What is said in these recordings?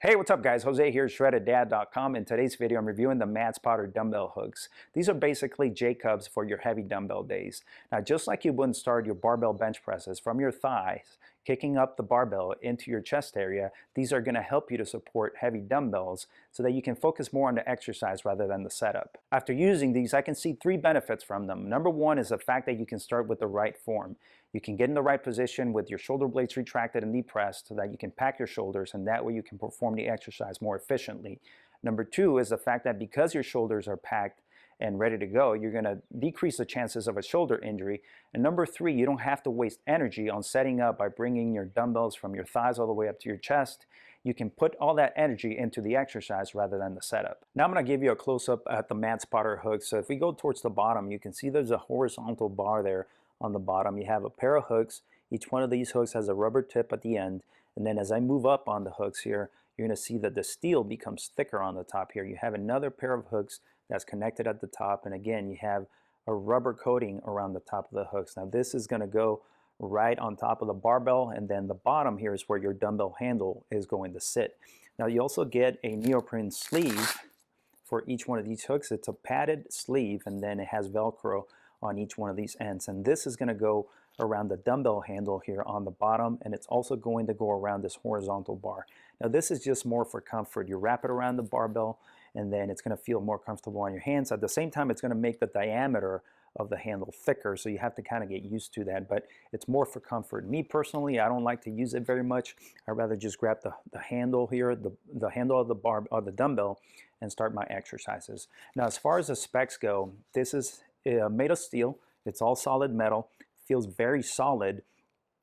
Hey, what's up guys? Jose here, shreddeddad.com. In today's video, I'm reviewing the Mad Spotter dumbbell hooks. These are basically J-Cubs for your heavy dumbbell days. Now, just like you wouldn't start your barbell bench presses from your thighs, kicking up the barbell into your chest area, these are gonna help you to support heavy dumbbells so that you can focus more on the exercise rather than the setup. After using these, I can see three benefits from them. Number one is the fact that you can start with the right form. You can get in the right position with your shoulder blades retracted and depressed so that you can pack your shoulders, and that way you can perform the exercise more efficiently. Number two is the fact that because your shoulders are packed and ready to go, you're going to decrease the chances of a shoulder injury. And number three, you don't have to waste energy on setting up by bringing your dumbbells from your thighs all the way up to your chest. You can put all that energy into the exercise rather than the setup. Now I'm going to give you a close-up at the Mad Spotter hook. So if we go towards the bottom, you can see there's a horizontal bar there on the bottom. You have a pair of hooks. Each one of these hooks has a rubber tip at the end. And then as I move up on the hooks here, you're going to see that the steel becomes thicker on the top here. You have another pair of hooks that's connected at the top. And again, you have a rubber coating around the top of the hooks. Now this is going to go right on top of the barbell, and then the bottom here is where your dumbbell handle is going to sit. Now you also get a neoprene sleeve for each one of these hooks. It's a padded sleeve, and then it has Velcro on each one of these ends, and this is going to go around the dumbbell handle here on the bottom, and it's also going to go around this horizontal bar. Now this is just more for comfort. You wrap it around the barbell, and then it's going to feel more comfortable on your hands. At the same time, it's going to make the diameter of the handle thicker, so you have to kind of get used to that, but it's more for comfort. Me personally, I don't like to use it very much. I'd rather just grab the handle here, the handle of the bar or the dumbbell, and start my exercises. Now as far as the specs go, this is made of steel. It's all solid metal, feels very solid,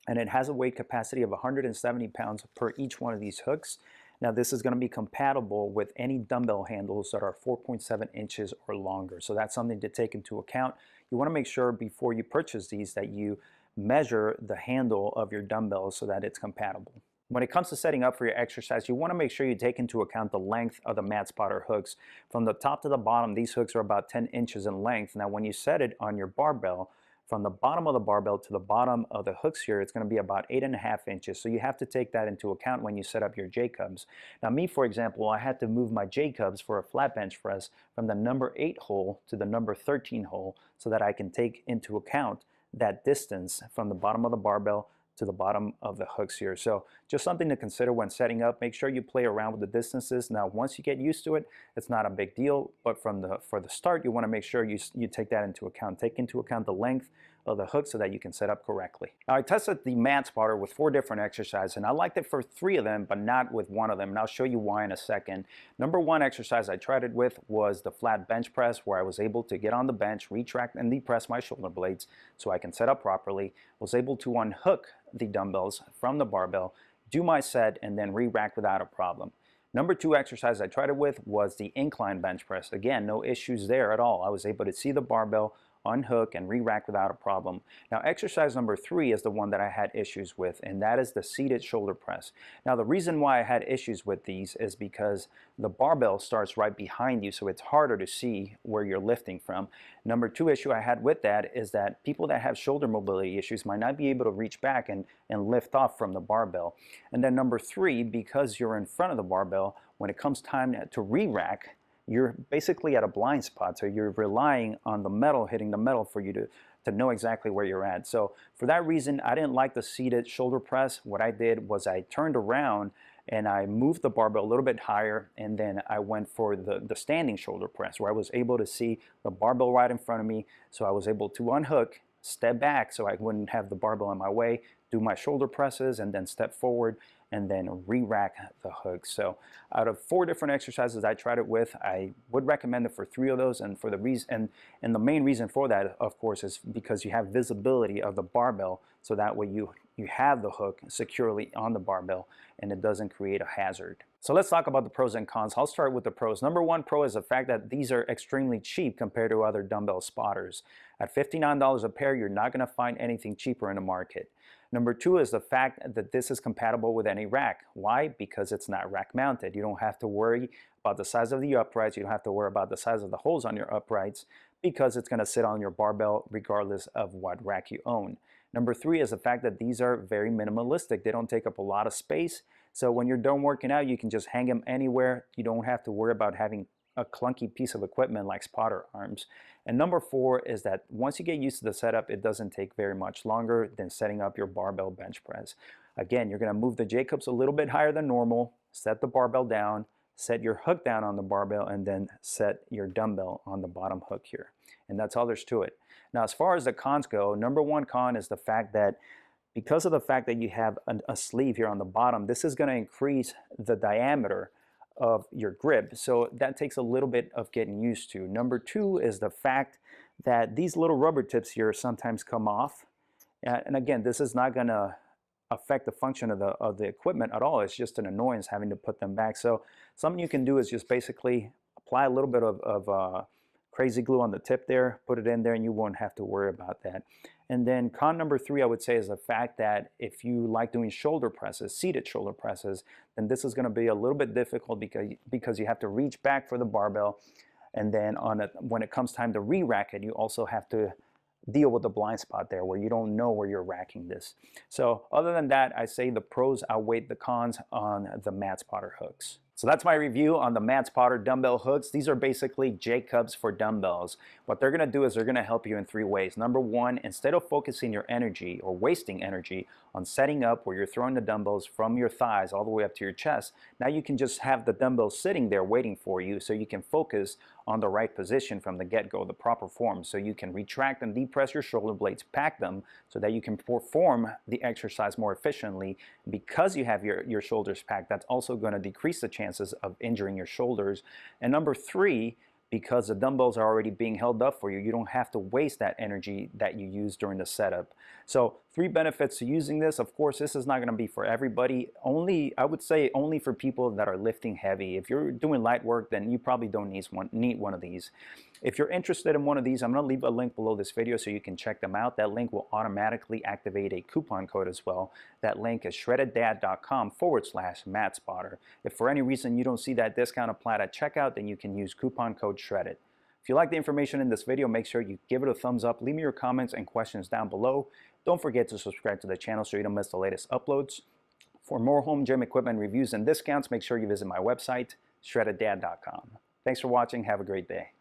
and it has a weight capacity of 170 pounds per each one of these hooks. Now this is going to be compatible with any dumbbell handles that are 4.7 inches or longer, so that's something to take into account. You want to make sure before you purchase these that you measure the handle of your dumbbells so that it's compatible. When it comes to setting up for your exercise, you want to make sure you take into account the length of the Mad Spotter hooks. From the top to the bottom, these hooks are about 10 inches in length. Now when you set it on your barbell, from the bottom of the barbell to the bottom of the hooks here, it's going to be about 8.5 inches. So you have to take that into account when you set up your J-Cubs. Now me, for example, I had to move my J-Cubs for a flat bench press from the number 8 hole to the number 13 hole so that I can take into account that distance from the bottom of the barbell to the bottom of the hooks here. So just something to consider when setting up. Make sure you play around with the distances. Now once you get used to it, it's not a big deal, but for the start, you want to make sure you take that into account. Take into account the length of the hook so that you can set up correctly. Now I tested the Mad Spotter with 4 different exercises, and I liked it for 3 of them, but not with one of them, and I'll show you why in a second. Number 1 exercise I tried it with was the flat bench press, where I was able to get on the bench, retract and depress my shoulder blades so I can set up properly. Was able to unhook the dumbbells from the barbell, do my set, and then re-rack without a problem. Number 2 exercise I tried it with was the incline bench press. Again, no issues there at all. I was able to see the barbell, unhook, and re-rack without a problem. Now exercise number 3 is the one that I had issues with, and that is the seated shoulder press. Now the reason why I had issues with these is because the barbell starts right behind you, so it's harder to see where you're lifting from. Number 2 issue I had with that is that people that have shoulder mobility issues might not be able to reach back and lift off from the barbell. And then number 3, because you're in front of the barbell, when it comes time to re-rack, you're basically at a blind spot, so you're relying on the metal hitting the metal for you to know exactly where you're at. So for that reason, I didn't like the seated shoulder press. What I did was I turned around and I moved the barbell a little bit higher, and then I went for the standing shoulder press, where I was able to see the barbell right in front of me, so I was able to unhook, step back so I wouldn't have the barbell in my way, do my shoulder presses, and then step forward and then re-rack the hooks. So out of 4 different exercises I tried it with, I would recommend it for 3 of those, and for the reason and the main reason for that, of course, is because you have visibility of the barbell, so that way you have the hook securely on the barbell and it doesn't create a hazard. So let's talk about the pros and cons. I'll start with the pros. Number 1 pro is the fact that these are extremely cheap compared to other dumbbell spotters. At $59 a pair, you're not going to find anything cheaper in the market. Number 2 is the fact that this is compatible with any rack. Why? Because it's not rack mounted. You don't have to worry about the size of the uprights. You don't have to worry about the size of the holes on your uprights, because it's going to sit on your barbell regardless of what rack you own. Number 3 is the fact that these are very minimalistic. They don't take up a lot of space, So when you're done working out, you can just hang them anywhere. You don't have to worry about having a clunky piece of equipment like spotter arms. And number 4 is that once you get used to the setup, it doesn't take very much longer than setting up your barbell bench press. Again, you're going to move the J-cups a little bit higher than normal, set the barbell down, set your hook down on the barbell, and then set your dumbbell on the bottom hook here. And that's all there's to it. Now, as far as the cons go, number 1 con is the fact that because of the fact that you have a sleeve here on the bottom, this is going to increase the diameter of your grip. So that takes a little bit of getting used to. Number 2 is the fact that these little rubber tips here sometimes come off. And again, this is not going to affect the function of the equipment at all. It's just an annoyance having to put them back. So something you can do is just basically apply a little bit of crazy glue on the tip there, put it in there, and you won't have to worry about that. And then con number 3, I would say, is the fact that if you like doing shoulder presses, seated shoulder presses, then this is going to be a little bit difficult because you have to reach back for the barbell. And then when it comes time to re-rack it, you also have to deal with the blind spot there where you don't know where you're racking this. So other than that, I say the pros outweigh the cons on the Mat Spotter hooks. So that's my review on the Mat Spotter dumbbell hooks. These are basically J-cups for dumbbells. What they're going to do is they're going to help you in 3 ways. Number 1, instead of focusing your energy or wasting energy on setting up where you're throwing the dumbbells from your thighs all the way up to your chest, now you can just have the dumbbells sitting there waiting for you so you can focus on the right position from the get-go, the proper form. So you can retract and depress your shoulder blades, pack them so that you can perform the exercise more efficiently. Because you have your shoulders packed, that's also going to decrease the chances of injuring your shoulders. And number 3, because the dumbbells are already being held up for you, you don't have to waste that energy that you use during the setup. So 3 benefits to using this. Of course, this is not going to be for everybody. I would say only for people that are lifting heavy. If you're doing light work, then you probably don't need one of these. If you're interested in one of these, I'm going to leave a link below this video so you can check them out. That link will automatically activate a coupon code as well. That link is shreddeddad.com/MatSpotter. If for any reason you don't see that discount applied at checkout, then you can use coupon code SHREDDED. If you like the information in this video, make sure you give it a thumbs up, leave me your comments and questions down below. Don't forget to subscribe to the channel so you don't miss the latest uploads. For more home gym equipment reviews and discounts, make sure you visit my website, shreddeddad.com. Thanks for watching. Have a great day.